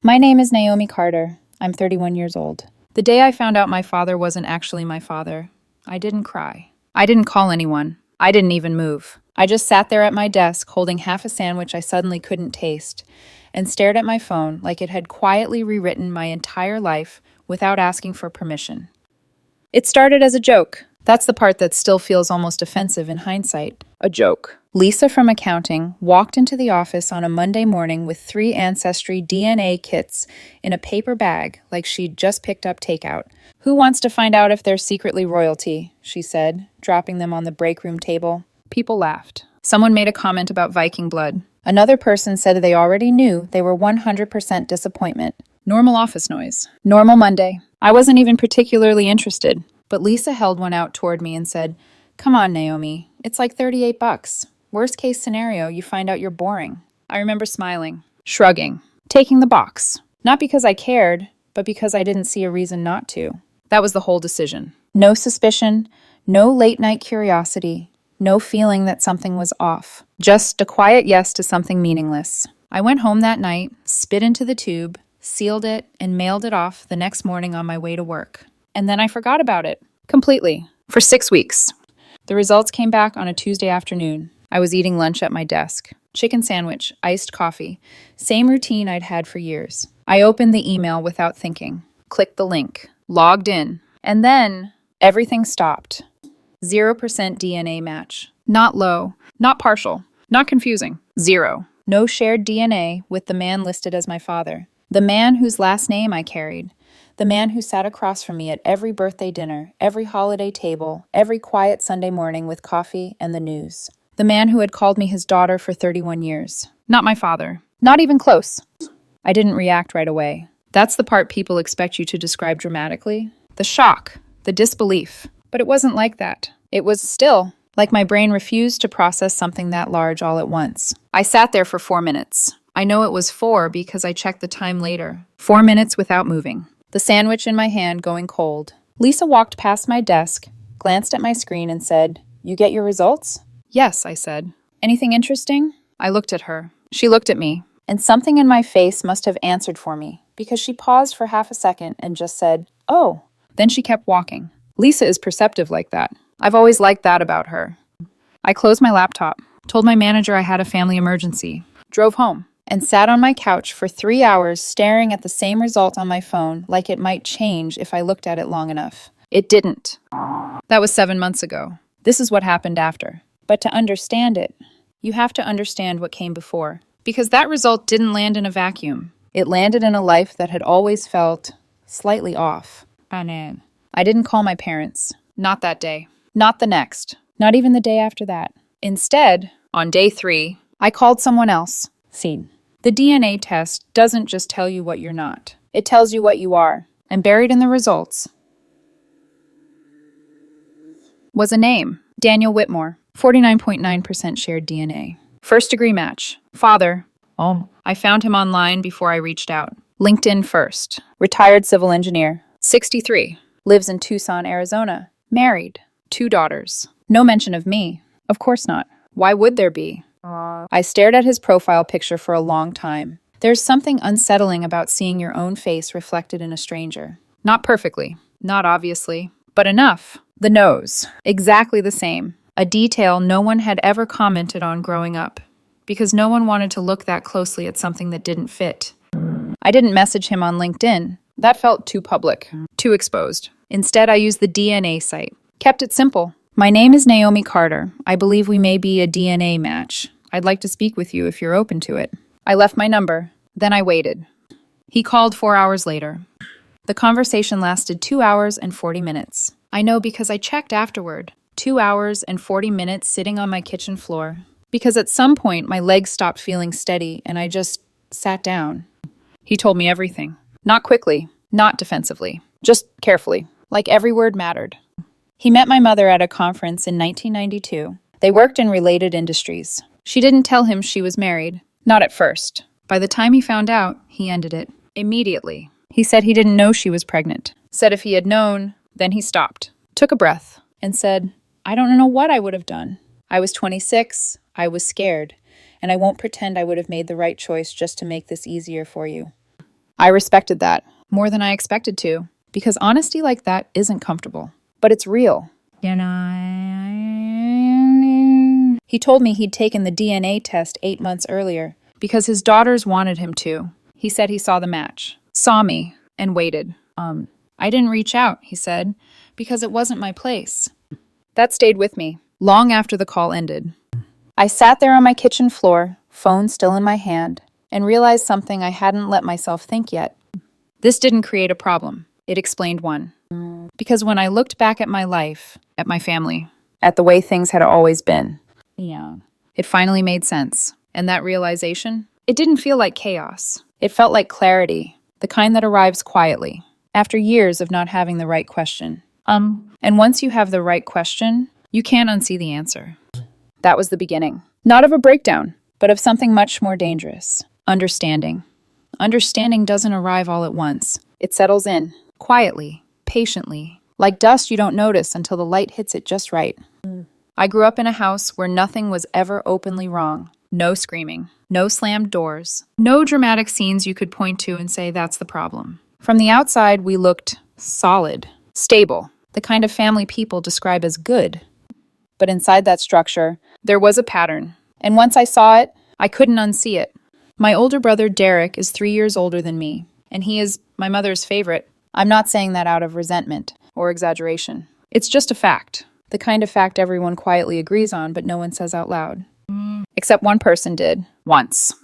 My name is Naomi Carter. I'm 31 years old. The day I found out my father wasn't actually my father, I didn't cry. I didn't call anyone. I didn't even move. I just sat there at my desk holding half a sandwich I suddenly couldn't taste and stared at my phone like it had quietly rewritten my entire life without asking for permission. It started as a joke. That's the part that still feels almost offensive in hindsight. A joke. Lisa from accounting walked into the office on a Monday morning with 3 Ancestry DNA kits in a paper bag like she'd just picked up takeout. Who wants to find out if they're secretly royalty? She said, dropping them on the break room table. People laughed. Someone made a comment about Viking blood. Another person said they already knew they were 100% disappointment. Normal office noise. Normal Monday. I wasn't even particularly interested, but Lisa held one out toward me and said, "Come on, Naomi. It's like $38. Worst case scenario, you find out you're boring." I remember smiling, shrugging, taking the box. Not because I cared, but because I didn't see a reason not to. That was the whole decision. No suspicion, no late-night curiosity, no feeling that something was off. Just a quiet yes to something meaningless. I went home that night, spit into the tube, sealed it, and mailed it off the next morning on my way to work. And then I forgot about it. Completely. For 6 weeks. The results came back on a Tuesday afternoon. I was eating lunch at my desk. Chicken sandwich, iced coffee. Same routine I'd had for years. I opened the email without thinking. Clicked the link. Logged in. And then everything stopped. 0% DNA match. Not low. Not partial. Not confusing. 0. No shared DNA with the man listed as my father. The man whose last name I carried. The man who sat across from me at every birthday dinner, every holiday table, every quiet Sunday morning with coffee and the news. The man who had called me his daughter for 31 years. Not my father. Not even close. I didn't react right away. That's the part people expect you to describe dramatically. The shock. The disbelief. But it wasn't like that. It was still like my brain refused to process something that large all at once. I sat there for 4 minutes. I know it was 4 because I checked the time later. 4 minutes without moving. The sandwich in my hand going cold. Lisa walked past my desk, glanced at my screen and said, "You get your results?" "Yes," I said. "Anything interesting?" I looked at her. She looked at me. And something in my face must have answered for me, because she paused for half a second and just said, "Oh." Then she kept walking. Lisa is perceptive like that. I've always liked that about her. I closed my laptop, told my manager I had a family emergency, drove home, and sat on my couch for 3 hours staring at the same result on my phone like it might change if I looked at it long enough. It didn't. That was 7 months ago. This is what happened after. But to understand it, you have to understand what came before. Because that result didn't land in a vacuum. It landed in a life that had always felt slightly off. I didn't call my parents. Not that day. Not the next. Not even the day after that. Instead, on day 3, I called someone else. Seed. The DNA test doesn't just tell you what you're not. It tells you what you are. And buried in the results was a name. Daniel Whitmore. 49.9% shared DNA. First degree match. Father. I found him online before I reached out. LinkedIn first. Retired civil engineer. 63. Lives in Tucson, Arizona. Married. 2 daughters. No mention of me. Of course not. Why would there be? I stared at his profile picture for a long time. There's something unsettling about seeing your own face reflected in a stranger. Not perfectly. Not obviously. But enough. The nose. Exactly the same. A detail no one had ever commented on growing up. Because no one wanted to look that closely at something that didn't fit. I didn't message him on LinkedIn. That felt too public. Too exposed. Instead, I used the DNA site. Kept it simple. "My name is Naomi Carter. I believe we may be a DNA match. I'd like to speak with you if you're open to it." I left my number. Then I waited. He called 4 hours later. The conversation lasted 2 hours and 40 minutes. I know because I checked afterward. 2 hours and 40 minutes sitting on my kitchen floor. Because at some point, my legs stopped feeling steady and I just sat down. He told me everything. Not quickly. Not defensively. Just carefully. Like every word mattered. He met my mother at a conference in 1992. They worked in related industries. She didn't tell him she was married. Not at first. By the time he found out, he ended it. Immediately. He said he didn't know she was pregnant. Said if he had known, then he stopped. Took a breath. And said, "I don't know what I would have done. I was 26. I was scared. And I won't pretend I would have made the right choice just to make this easier for you." I respected that more than I expected to, because honesty like that isn't comfortable, but it's real. He told me he'd taken the DNA test 8 months earlier because his daughters wanted him to. He said he saw the match, saw me, and waited. I didn't reach out, he said, because it wasn't my place. That stayed with me long after the call ended. I sat there on my kitchen floor, phone still in my hand, and realized something I hadn't let myself think yet. This didn't create a problem. It explained one. Because when I looked back at my life, at my family, at the way things had always been, it finally made sense. And that realization, it didn't feel like chaos. It felt like clarity, the kind that arrives quietly, after years of not having the right question. And once you have the right question, you can't unsee the answer. That was the beginning. Not of a breakdown, but of something much more dangerous. Understanding. Understanding doesn't arrive all at once. It settles in, quietly, patiently, like dust you don't notice until the light hits it just right. I grew up in a house where nothing was ever openly wrong. No screaming, no slammed doors, no dramatic scenes you could point to and say that's the problem. From the outside, we looked solid, stable, the kind of family people describe as good. But inside that structure, there was a pattern. And once I saw it, I couldn't unsee it. My older brother, Derek, is 3 years older than me, and he is my mother's favorite. I'm not saying that out of resentment or exaggeration. It's just a fact, the kind of fact everyone quietly agrees on, but no one says out loud. Except one person did, once.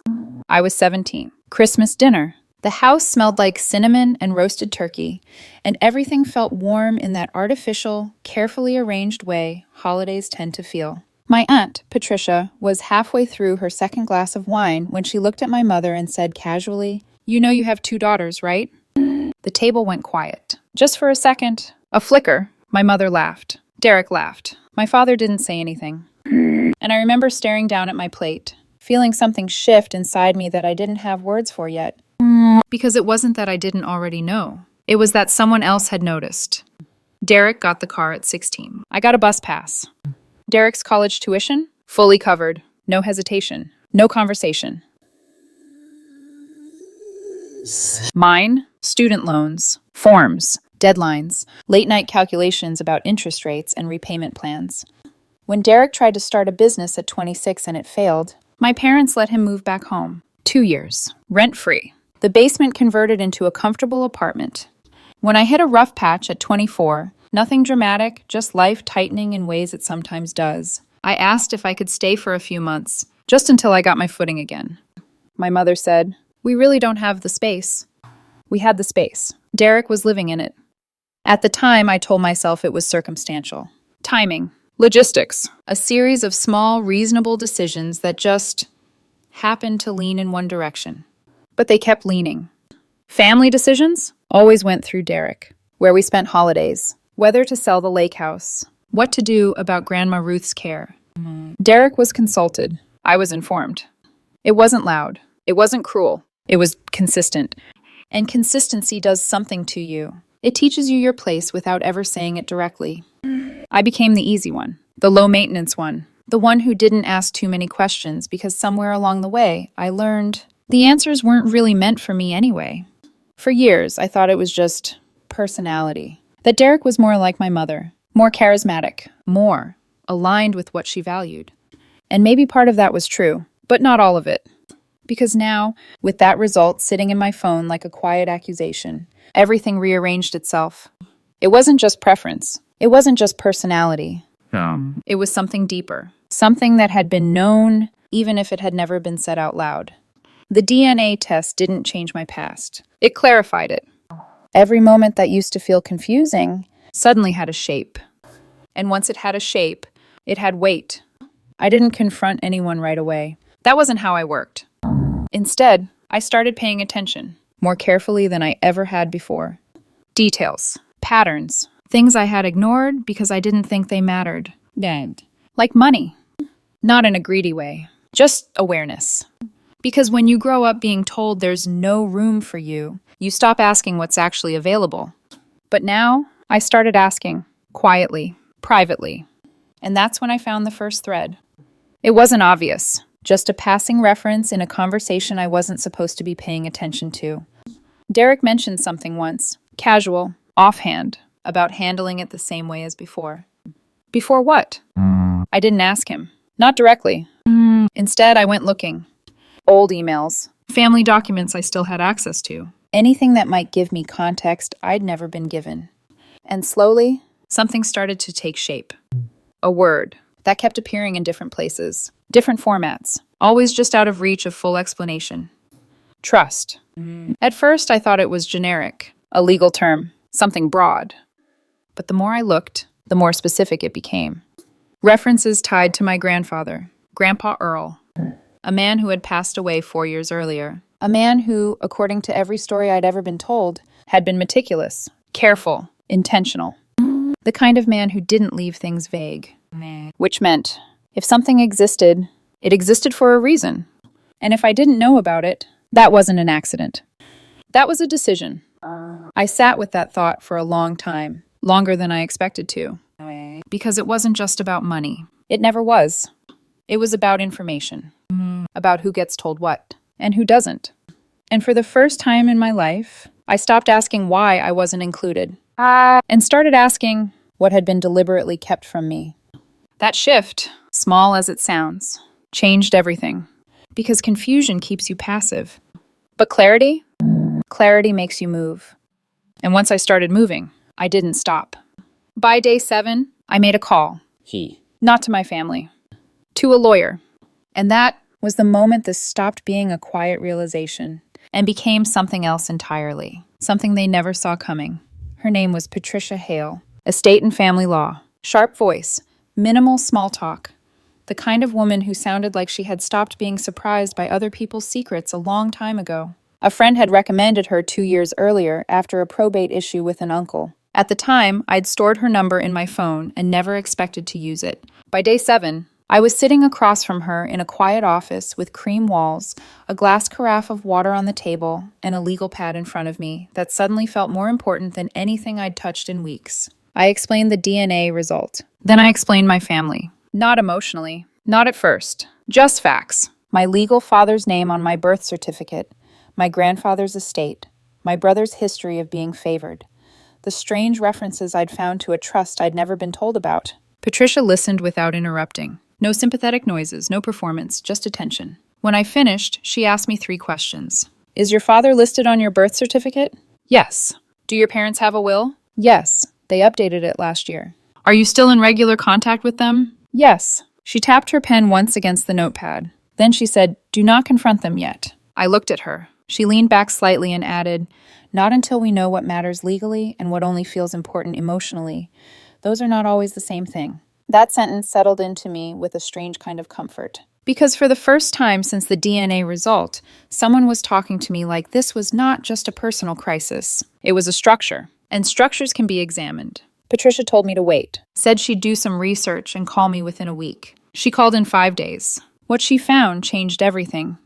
I was 17. Christmas dinner. The house smelled like cinnamon and roasted turkey, and everything felt warm in that artificial, carefully arranged way holidays tend to feel. My aunt, Patricia, was halfway through her second glass of wine when she looked at my mother and said casually, "You know you have 2 daughters, right?" The table went quiet. Just for a second. A flicker. My mother laughed. Derek laughed. My father didn't say anything. And I remember staring down at my plate, feeling something shift inside me that I didn't have words for yet. Because it wasn't that I didn't already know. It was that someone else had noticed. Derek got the car at 16. I got a bus pass. Derek's college tuition? Fully covered. No hesitation. No conversation. Mine? Student loans. Forms. Deadlines. Late-night calculations about interest rates and repayment plans. When Derek tried to start a business at 26 and it failed, my parents let him move back home. 2 years. Rent-free. The basement converted into a comfortable apartment. When I hit a rough patch at 24, nothing dramatic, just life tightening in ways it sometimes does, I asked if I could stay for a few months, just until I got my footing again. My mother said, "We really don't have the space." We had the space. Derek was living in it. At the time, I told myself it was circumstantial. Timing. Logistics. A series of small, reasonable decisions that just happened to lean in one direction. But they kept leaning. Family decisions always went through Derek. Where we spent holidays, whether to sell the lake house, what to do about Grandma Ruth's care. Derek was consulted. I was informed. It wasn't loud. It wasn't cruel. It was consistent. And consistency does something to you. It teaches you your place without ever saying it directly. I became the easy one, the low-maintenance one, the one who didn't ask too many questions because somewhere along the way, I learned the answers weren't really meant for me anyway. For years, I thought it was just personality. That Derek was more like my mother, more charismatic, more aligned with what she valued. And maybe part of that was true, but not all of it. Because now, with that result sitting in my phone like a quiet accusation, everything rearranged itself. It wasn't just preference. It wasn't just personality. It was something deeper. Something that had been known, even if it had never been said out loud. The DNA test didn't change my past. It clarified it. Every moment that used to feel confusing suddenly had a shape. And once it had a shape, it had weight. I didn't confront anyone right away. That wasn't how I worked. Instead, I started paying attention, more carefully than I ever had before. Details, patterns, things I had ignored because I didn't think they mattered. Like money. Not in a greedy way, just awareness. Because when you grow up being told there's no room for you, you stop asking what's actually available. But now, I started asking, quietly, privately. And that's when I found the first thread. It wasn't obvious, just a passing reference in a conversation I wasn't supposed to be paying attention to. Derek mentioned something once, casual, offhand, about handling it the same way as before. Before what? I didn't ask him. Not directly. Instead, I went looking. Old emails, family documents I still had access to. Anything that might give me context I'd never been given. And slowly, something started to take shape. A word that kept appearing in different places, different formats, always just out of reach of full explanation. Trust. At first, I thought it was generic, a legal term, something broad. But the more I looked, the more specific it became. References tied to my grandfather, Grandpa Earl, a man who had passed away 4 years earlier. A man who, according to every story I'd ever been told, had been meticulous, careful, intentional. The kind of man who didn't leave things vague. Which meant, if something existed, it existed for a reason. And if I didn't know about it, that wasn't an accident. That was a decision. I sat with that thought for a long time, longer than I expected to. Because it wasn't just about money. It never was. It was about information. About who gets told what, and who doesn't. And for the first time in my life, I stopped asking why I wasn't included, and started asking what had been deliberately kept from me. That shift, small as it sounds, changed everything. Because confusion keeps you passive. But clarity makes you move. And once I started moving, I didn't stop. By day 7, I made a call. Not to my family. To a lawyer. And that was the moment this stopped being a quiet realization and became something else entirely. Something they never saw coming. Her name was Patricia Hale. Estate and family law. Sharp voice. Minimal small talk. The kind of woman who sounded like she had stopped being surprised by other people's secrets a long time ago. A friend had recommended her 2 years earlier after a probate issue with an uncle. At the time, I'd stored her number in my phone and never expected to use it. By day 7, I was sitting across from her in a quiet office with cream walls, a glass carafe of water on the table, and a legal pad in front of me that suddenly felt more important than anything I'd touched in weeks. I explained the DNA result. Then I explained my family. Not emotionally. Not at first. Just facts. My legal father's name on my birth certificate, my grandfather's estate, my brother's history of being favored, the strange references I'd found to a trust I'd never been told about. Patricia listened without interrupting. No sympathetic noises, no performance, just attention. When I finished, she asked me 3 questions. Is your father listed on your birth certificate? Yes. Do your parents have a will? Yes. They updated it last year. Are you still in regular contact with them? Yes. She tapped her pen once against the notepad. Then she said, do not confront them yet. I looked at her. She leaned back slightly and added, not until we know what matters legally and what only feels important emotionally. Those are not always the same thing. That sentence settled into me with a strange kind of comfort. Because for the first time since the DNA result, someone was talking to me like this was not just a personal crisis. It was a structure. And structures can be examined. Patricia told me to wait, said she'd do some research and call me within a week. She called in 5 days. What she found changed everything.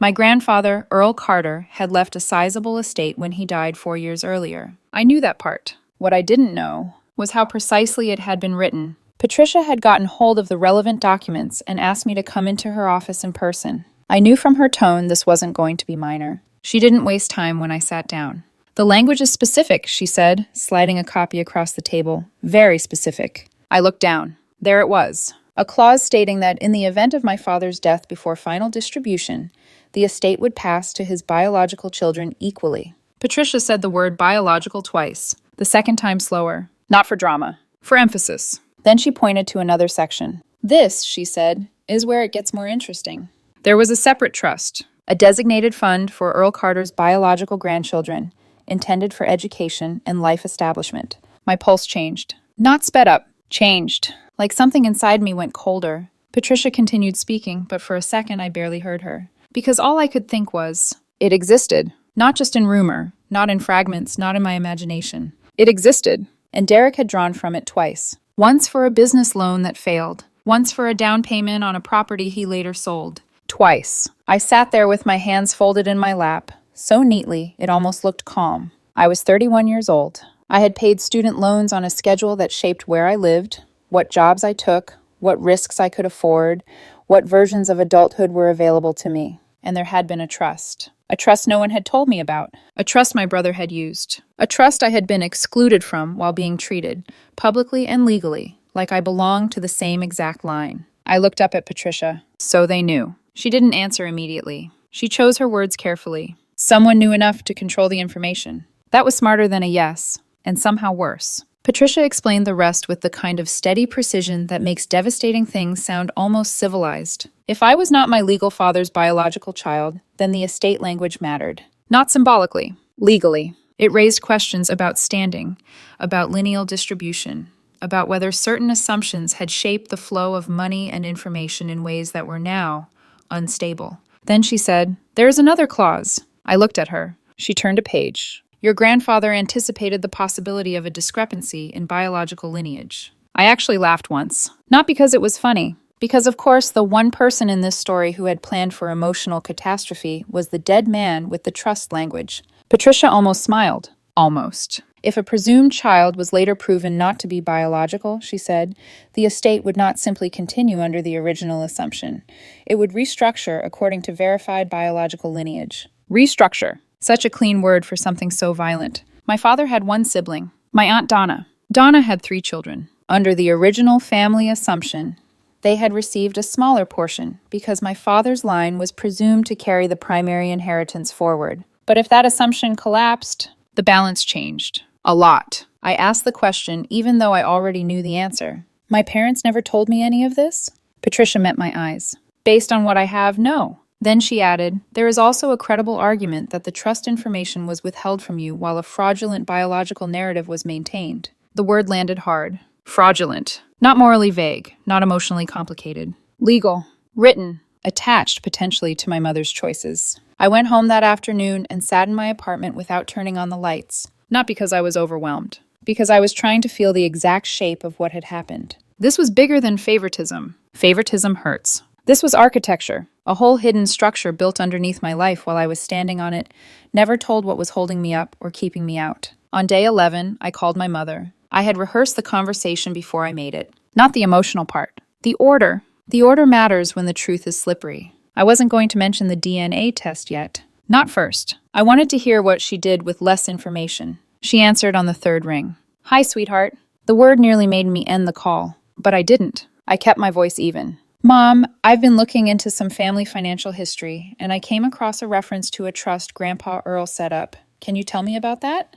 My grandfather, Earl Carter, had left a sizable estate when he died 4 years earlier. I knew that part. What I didn't know was how precisely it had been written. Patricia had gotten hold of the relevant documents and asked me to come into her office in person. I knew from her tone this wasn't going to be minor. She didn't waste time when I sat down. The language is specific, she said, sliding a copy across the table. Very specific. I looked down. There it was. A clause stating that in the event of my father's death before final distribution, the estate would pass to his biological children equally. Patricia said the word biological twice, the second time slower. Not for drama. For emphasis. Then she pointed to another section. This, she said, is where it gets more interesting. There was a separate trust, a designated fund for Earl Carter's biological grandchildren, intended for education and life establishment. My pulse changed. Not sped up. Changed. Like something inside me went colder. Patricia continued speaking, but for a second I barely heard her. Because all I could think was, it existed. Not just in rumor, not in fragments, not in my imagination. It existed. And Derek had drawn from it twice. Once for a business loan that failed. Once for a down payment on a property he later sold. Twice. I sat there with my hands folded in my lap. So neatly, it almost looked calm. I was 31 years old. I had paid student loans on a schedule that shaped where I lived, what jobs I took, what risks I could afford, what versions of adulthood were available to me. And there had been a trust. A trust no one had told me about. A trust my brother had used. A trust I had been excluded from while being treated, publicly and legally, like I belonged to the same exact line. I looked up at Patricia. So they knew. She didn't answer immediately. She chose her words carefully. Someone knew enough to control the information. That was smarter than a yes, and somehow worse. Patricia explained the rest with the kind of steady precision that makes devastating things sound almost civilized. If I was not my legal father's biological child, then the estate language mattered. Not symbolically, legally. It raised questions about standing, about lineal distribution, about whether certain assumptions had shaped the flow of money and information in ways that were now unstable. Then she said, "There is another clause." I looked at her. She turned a page. "Your grandfather anticipated the possibility of a discrepancy in biological lineage." I actually laughed once. Not because it was funny, because of course the one person in this story who had planned for emotional catastrophe was the dead man with the trust language. Patricia almost smiled. Almost. If a presumed child was later proven not to be biological, she said, the estate would not simply continue under the original assumption. It would restructure according to verified biological lineage. Restructure. Such a clean word for something so violent. My father had one sibling, my Aunt Donna. Donna had 3 children. Under the original family assumption, they had received a smaller portion because my father's line was presumed to carry the primary inheritance forward. But if that assumption collapsed, the balance changed. A lot. I asked the question even though I already knew the answer. My parents never told me any of this? Patricia met my eyes. Based on what I have, no. Then she added, there is also a credible argument that the trust information was withheld from you while a fraudulent biological narrative was maintained. The word landed hard. Fraudulent. Not morally vague, not emotionally complicated. Legal. Written. Attached, potentially, to my mother's choices. I went home that afternoon and sat in my apartment without turning on the lights. Not because I was overwhelmed. Because I was trying to feel the exact shape of what had happened. This was bigger than favoritism. Favoritism hurts. This was architecture, a whole hidden structure built underneath my life while I was standing on it, never told what was holding me up or keeping me out. On day 11, I called my mother. I had rehearsed the conversation before I made it. Not the emotional part. The order. The order matters when the truth is slippery. I wasn't going to mention the DNA test yet. Not first. I wanted to hear what she did with less information. She answered on the 3rd ring. Hi, sweetheart. The word nearly made me end the call, but I didn't. I kept my voice even. Mom, I've been looking into some family financial history, and I came across a reference to a trust Grandpa Earl set up. Can you tell me about that?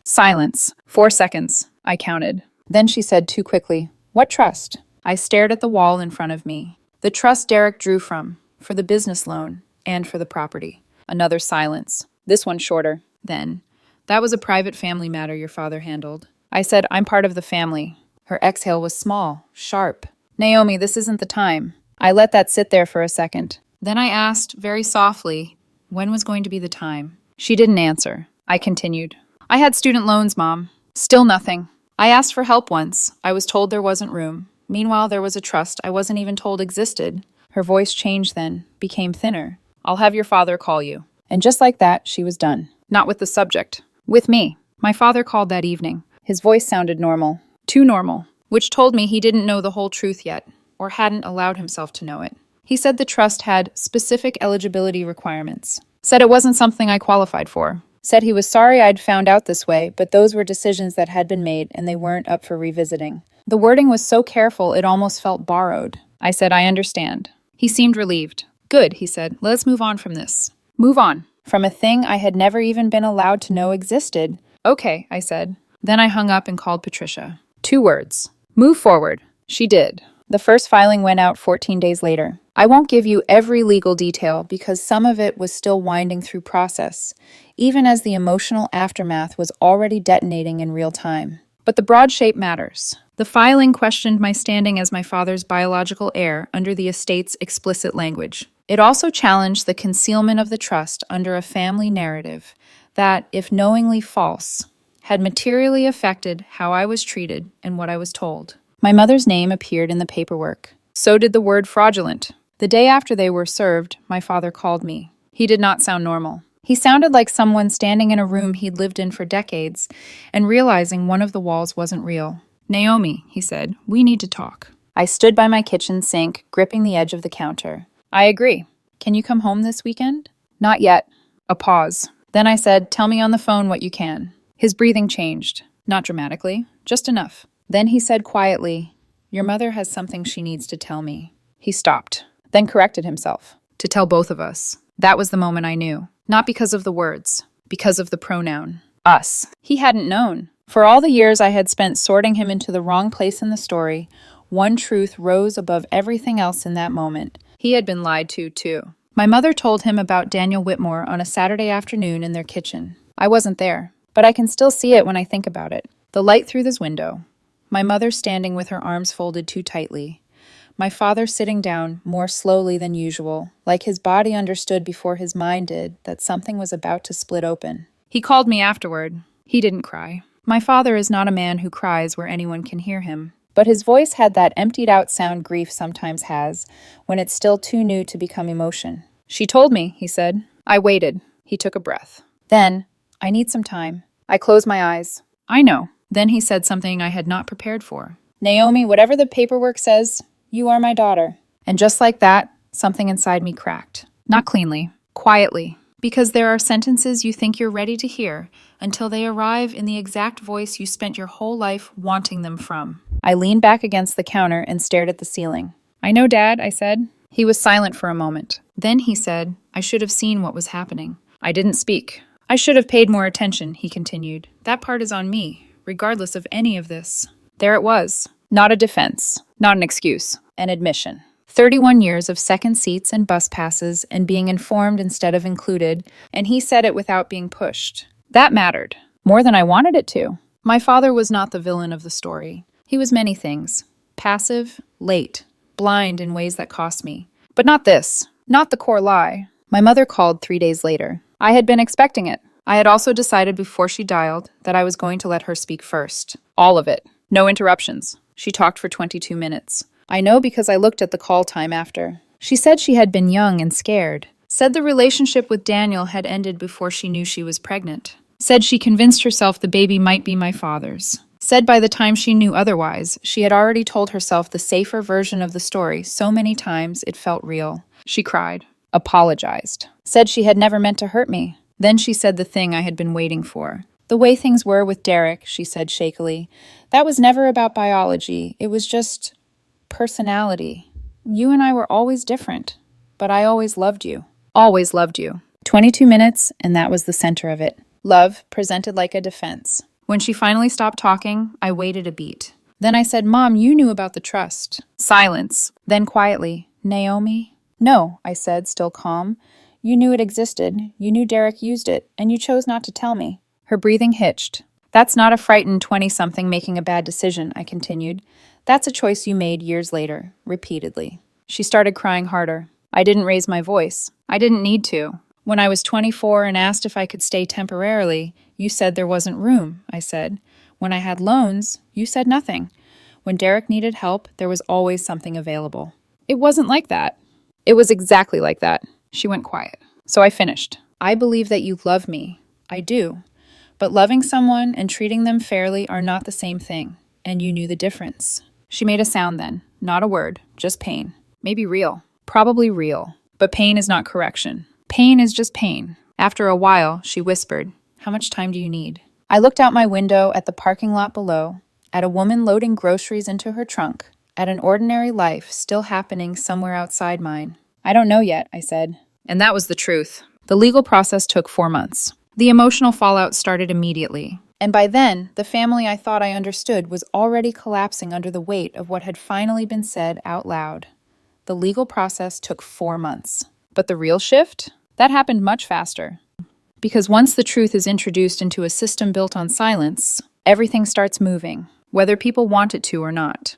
Silence. 4 seconds. I counted. Then she said too quickly, what trust? I stared at the wall in front of me. The trust Derek drew from, for the business loan, and for the property. Another silence. This one shorter. Then, that was a private family matter your father handled. I said, I'm part of the family. Her exhale was small, sharp. Naomi, this isn't the time. I let that sit there for a second. Then I asked, very softly, when was going to be the time? She didn't answer. I continued. I had student loans, Mom. Still nothing. I asked for help once. I was told there wasn't room. Meanwhile, there was a trust I wasn't even told existed. Her voice changed then, became thinner. I'll have your father call you. And just like that, she was done. Not with the subject. With me. My father called that evening. His voice sounded normal. Too normal. Which told me he didn't know the whole truth yet, or hadn't allowed himself to know it. He said the trust had specific eligibility requirements. Said it wasn't something I qualified for. Said he was sorry I'd found out this way, but those were decisions that had been made and they weren't up for revisiting. The wording was so careful it almost felt borrowed. I said, I understand. He seemed relieved. Good, he said. Let's move on from this. Move on. From a thing I had never even been allowed to know existed. Okay, I said. Then I hung up and called Patricia. 2 words. Move forward. She did. The first filing went out 14 days later. I won't give you every legal detail because some of it was still winding through process, even as the emotional aftermath was already detonating in real time. But the broad shape matters. The filing questioned my standing as my father's biological heir under the estate's explicit language. It also challenged the concealment of the trust under a family narrative that, if knowingly false, had materially affected how I was treated and what I was told. My mother's name appeared in the paperwork. So did the word fraudulent. The day after they were served, my father called me. He did not sound normal. He sounded like someone standing in a room he'd lived in for decades and realizing one of the walls wasn't real. Naomi, he said, we need to talk. I stood by my kitchen sink, gripping the edge of the counter. I agree. Can you come home this weekend? Not yet. A pause. Then I said, "Tell me on the phone what you can." His breathing changed. Not dramatically, just enough. Then he said quietly, "Your mother has something she needs to tell me." He stopped, then corrected himself. To tell both of us. That was the moment I knew. Not because of the words, because of the pronoun. Us. He hadn't known. For all the years I had spent sorting him into the wrong place in the story, one truth rose above everything else in that moment. He had been lied to, too. My mother told him about Daniel Whitmore on a Saturday afternoon in their kitchen. I wasn't there, but I can still see it when I think about it. The light through this window. My mother standing with her arms folded too tightly. My father sitting down more slowly than usual, like his body understood before his mind did that something was about to split open. He called me afterward. He didn't cry. My father is not a man who cries where anyone can hear him. But his voice had that emptied-out sound grief sometimes has, when it's still too new to become emotion. "She told me," he said. I waited. He took a breath. Then, "I need some time." I closed my eyes. "I know." Then he said something I had not prepared for. "Naomi, whatever the paperwork says, you are my daughter." And just like that, something inside me cracked. Not cleanly, quietly. Because there are sentences you think you're ready to hear until they arrive in the exact voice you spent your whole life wanting them from. I leaned back against the counter and stared at the ceiling. "I know, Dad," I said. He was silent for a moment. Then he said, "I should have seen what was happening." I didn't speak. "I should have paid more attention," he continued. "That part is on me, regardless of any of this." There it was. Not a defense. Not an excuse. An admission. 31 years of second seats and bus passes and being informed instead of included, and he said it without being pushed. That mattered. More than I wanted it to. My father was not the villain of the story. He was many things. Passive, late, blind in ways that cost me. But not this. Not the core lie. My mother called 3 days later. I had been expecting it. I had also decided before she dialed that I was going to let her speak first. All of it. No interruptions. She talked for 22 minutes. I know because I looked at the call time after. She said she had been young and scared. Said the relationship with Daniel had ended before she knew she was pregnant. Said she convinced herself the baby might be my father's. Said by the time she knew otherwise, she had already told herself the safer version of the story so many times it felt real. She cried. Apologized. Said she had never meant to hurt me. Then she said the thing I had been waiting for. The way things were with Derek, she said shakily. That was never about biology. It was just personality. You and I were always different, but I always loved you. Always loved you. 22 minutes, and that was the center of it. Love presented like a defense. When she finally stopped talking, I waited a beat. Then I said, "Mom, you knew about the trust." Silence. Then quietly, "Naomi?" "No," I said, still calm. "You knew it existed. You knew Derek used it, and you chose not to tell me." Her breathing hitched. "That's not a frightened 20-something making a bad decision," I continued. "That's a choice you made years later, repeatedly." She started crying harder. I didn't raise my voice. I didn't need to. "When I was 24 and asked if I could stay temporarily, you said there wasn't room," I said. "When I had loans, you said nothing. When Derek needed help, there was always something available." "It wasn't like that." "It was exactly like that." She went quiet. So I finished. "I believe that you love me. I do. But loving someone and treating them fairly are not the same thing, and you knew the difference." She made a sound then, not a word, just pain. Maybe real. Probably real. But pain is not correction. Pain is just pain. After a while, she whispered, "How much time do you need?" I looked out my window at the parking lot below, at a woman loading groceries into her trunk, at an ordinary life still happening somewhere outside mine. "I don't know yet," I said. And that was the truth. The legal process took 4 months. The emotional fallout started immediately. And by then, the family I thought I understood was already collapsing under the weight of what had finally been said out loud. The legal process took 4 months. But the real shift? That happened much faster. Because once the truth is introduced into a system built on silence, everything starts moving, whether people want it to or not.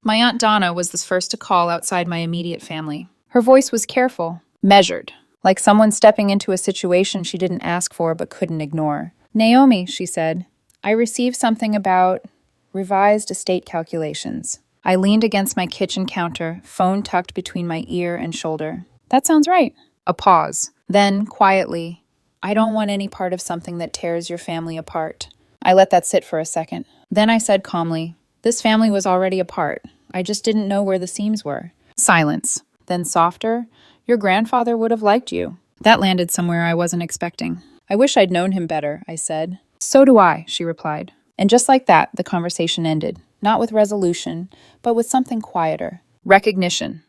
My Aunt Donna was the first to call outside my immediate family. Her voice was careful, measured, like someone stepping into a situation she didn't ask for but couldn't ignore. "Naomi," she said, "I received something about revised estate calculations." I leaned against my kitchen counter, phone tucked between my ear and shoulder. "That sounds right." A pause. Then, quietly, "I don't want any part of something that tears your family apart." I let that sit for a second. Then I said calmly, "This family was already apart. I just didn't know where the seams were." Silence. Then softer, "Your grandfather would have liked you. That landed somewhere I wasn't expecting. I wish I'd known him better, I said. So do I, she replied. And just like that, the conversation ended, not with resolution, but with something quieter. Recognition.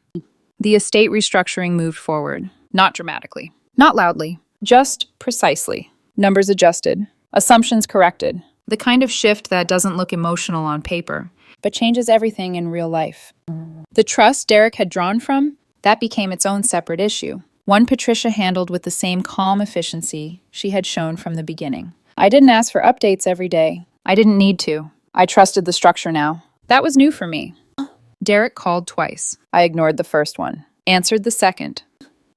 The estate restructuring moved forward, not dramatically, not loudly, just precisely. Numbers adjusted, assumptions corrected. The kind of shift that doesn't look emotional on paper, but changes everything in real life. The trust Derek had drawn from, that became its own separate issue. One Patricia handled with the same calm efficiency she had shown from the beginning. I didn't ask for updates every day. I didn't need to. I trusted the structure now. That was new for me. Derek called twice. I ignored the first one. Answered the second.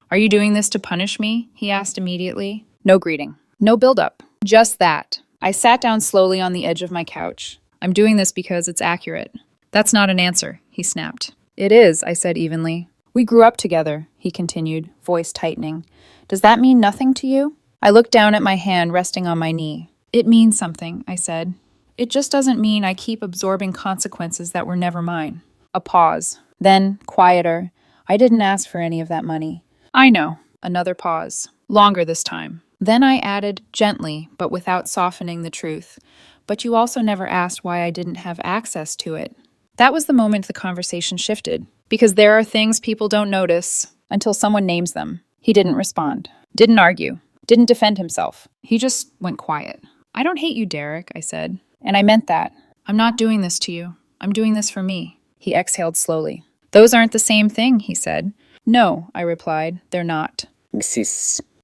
Are you doing this to punish me? He asked immediately. No greeting. No build-up. Just that. I sat down slowly on the edge of my couch. I'm doing this because it's accurate. That's not an answer, he snapped. It is, I said evenly. We grew up together, he continued, voice tightening. Does that mean nothing to you? I looked down at my hand resting on my knee. It means something, I said. It just doesn't mean I keep absorbing consequences that were never mine. A pause. Then, quieter. I didn't ask for any of that money. I know. Another pause. Longer this time. Then I added, gently, but without softening the truth. But you also never asked why I didn't have access to it. That was the moment the conversation shifted. Because there are things people don't notice until someone names them. He didn't respond. Didn't argue. Didn't defend himself. He just went quiet. I don't hate you, Derek, I said. And I meant that. I'm not doing this to you. I'm doing this for me. He exhaled slowly. Those aren't the same thing, he said. No, I replied. They're not.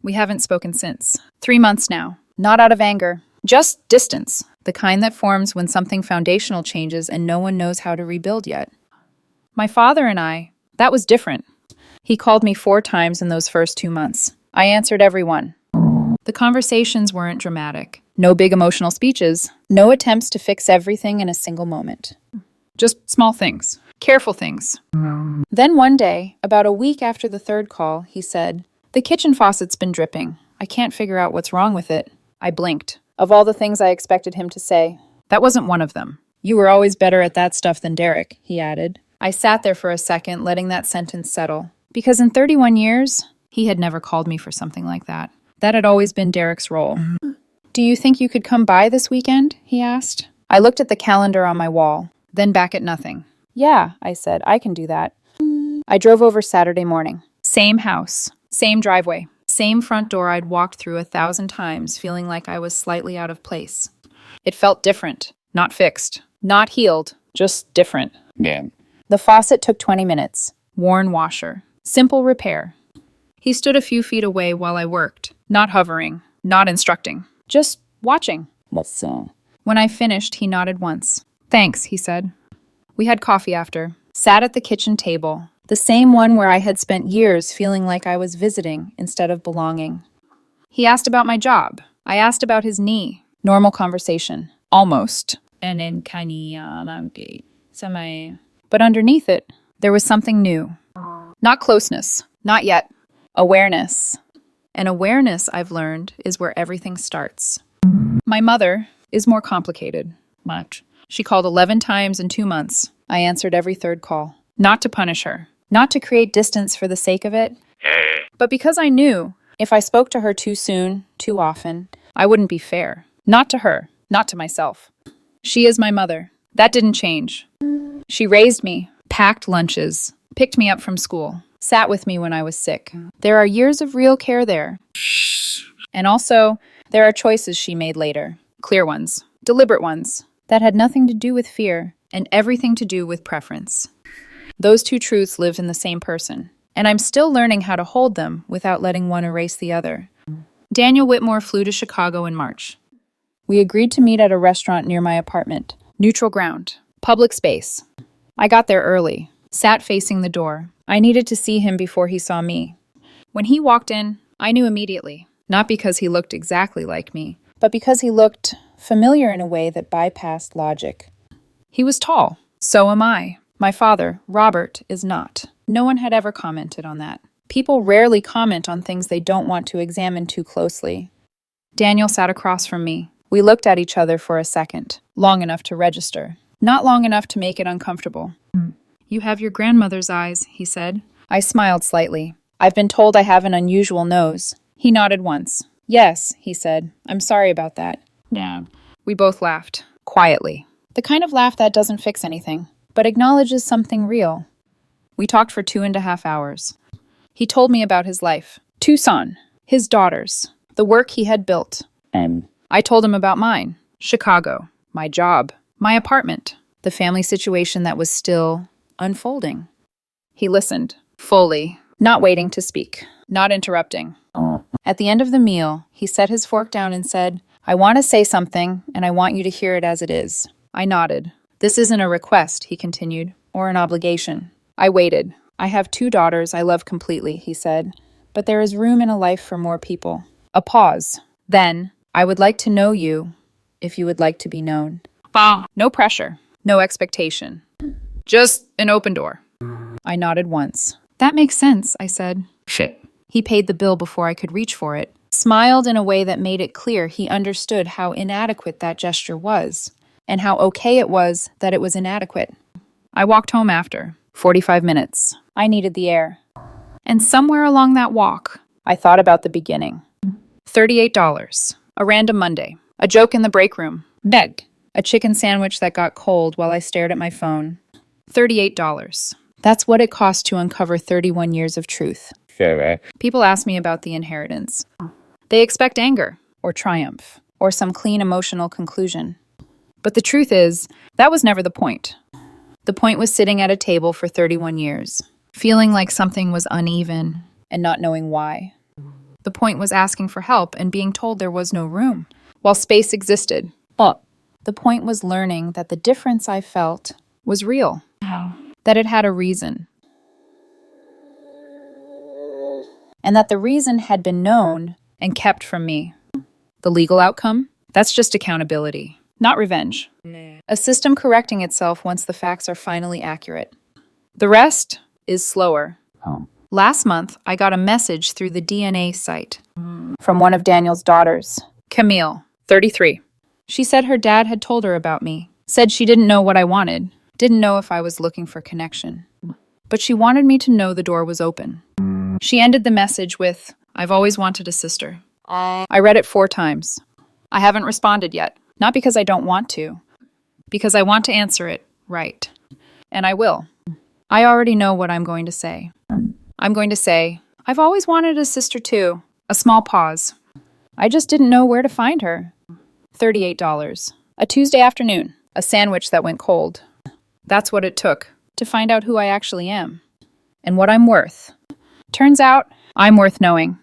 We haven't spoken since. 3 months now. Not out of anger. Just distance. The kind that forms when something foundational changes and no one knows how to rebuild yet. My father and I, that was different. He called me 4 times in those first 2 months. I answered every one. The conversations weren't dramatic. No big emotional speeches. No attempts to fix everything in a single moment. Just small things. Careful things. Then one day, about a week after the 3rd call, he said, The kitchen faucet's been dripping. I can't figure out what's wrong with it. I blinked. Of all the things I expected him to say, that wasn't one of them. You were always better at that stuff than Derek, he added. I sat there for a second, letting that sentence settle. Because in 31 years, he had never called me for something like that. That had always been Derek's role. Do you think you could come by this weekend? He asked. I looked at the calendar on my wall, then back at nothing. Yeah, I said, I can do that. I drove over Saturday morning. Same house, same driveway, same front door I'd walked through 1,000 times, feeling like I was slightly out of place. It felt different, not fixed, not healed, just different. Yeah. The faucet took 20 minutes. Worn washer. Simple repair. He stood a few feet away while I worked, not hovering, not instructing, just watching. When I finished, he nodded once. Thanks, he said. We had coffee after, sat at the kitchen table, the same one where I had spent years feeling like I was visiting instead of belonging. He asked about my job. I asked about his knee. Normal conversation. Almost. And then But underneath it, there was something new. Not closeness. Not yet. Awareness. And awareness, I've learned, is where everything starts. My mother is more complicated. Much. She called 11 times in 2 months. I answered every 3rd call. Not to punish her. Not to create distance for the sake of it. But because I knew, if I spoke to her too soon, too often, I wouldn't be fair. Not to her. Not to myself. She is my mother. That didn't change. She raised me, packed lunches, picked me up from school, sat with me when I was sick. There are years of real care there. And also, there are choices she made later. Clear ones. Deliberate ones. That had nothing to do with fear and everything to do with preference. Those 2 truths lived in the same person, and I'm still learning how to hold them without letting one erase the other. Daniel Whitmore flew to Chicago in March. We agreed to meet at a restaurant near my apartment. Neutral ground. Public space. I got there early, sat facing the door. I needed to see him before he saw me. When he walked in, I knew immediately, not because he looked exactly like me, but because he looked familiar in a way that bypassed logic. He was tall. So am I. My father, Robert, is not. No one had ever commented on that. People rarely comment on things they don't want to examine too closely. Daniel sat across from me. We looked at each other for a second, long enough to register, not long enough to make it uncomfortable. You have your grandmother's eyes, he said. I smiled slightly. I've been told I have an unusual nose. He nodded once. Yes, he said. I'm sorry about that. Yeah. We both laughed, quietly. The kind of laugh that doesn't fix anything, but acknowledges something real. We talked for 2.5 hours. He told me about his life, Tucson, his daughters, the work he had built. I told him about mine, Chicago, my job, my apartment, the family situation that was still unfolding. He listened, fully, not waiting to speak, not interrupting. At the end of the meal, he set his fork down and said, I want to say something, and I want you to hear it as it is. I nodded. This isn't a request, he continued, or an obligation. I waited. I have 2 daughters I love completely, he said, but there is room in a life for more people. A pause. Then, I would like to know you, if you would like to be known. No pressure, no expectation. Just an open door. I nodded once. That makes sense, I said. Shit. He paid the bill before I could reach for it, smiled in a way that made it clear he understood how inadequate that gesture was, and how okay it was that it was inadequate. I walked home after 45 minutes. I needed the air. And somewhere along that walk, I thought about the beginning. $38. A random Monday. A joke in the break room. Beg. A chicken sandwich that got cold while I stared at my phone. $38. That's what it cost to uncover 31 years of truth. People ask me about the inheritance. They expect anger, or triumph, or some clean emotional conclusion. But the truth is, that was never the point. The point was sitting at a table for 31 years, feeling like something was uneven, and not knowing why. The point was asking for help and being told there was no room, while space existed. The point was learning that the difference I felt was real, that it had a reason, and that the reason had been known and kept from me. The legal outcome? That's just accountability, not revenge. A system correcting itself once the facts are finally accurate. The rest is slower. Last month, I got a message through the DNA site from one of Daniel's daughters, Camille, 33. She said her dad had told her about me, said she didn't know what I wanted, didn't know if I was looking for connection. But she wanted me to know the door was open. She ended the message with, I've always wanted a sister. I read it 4 times. I haven't responded yet, not because I don't want to, because I want to answer it right. And I will. I already know what I'm going to say. I'm going to say, I've always wanted a sister too. A small pause. I just didn't know where to find her. $38. A Tuesday afternoon. A sandwich that went cold. That's what it took to find out who I actually am. And what I'm worth. Turns out, I'm worth knowing.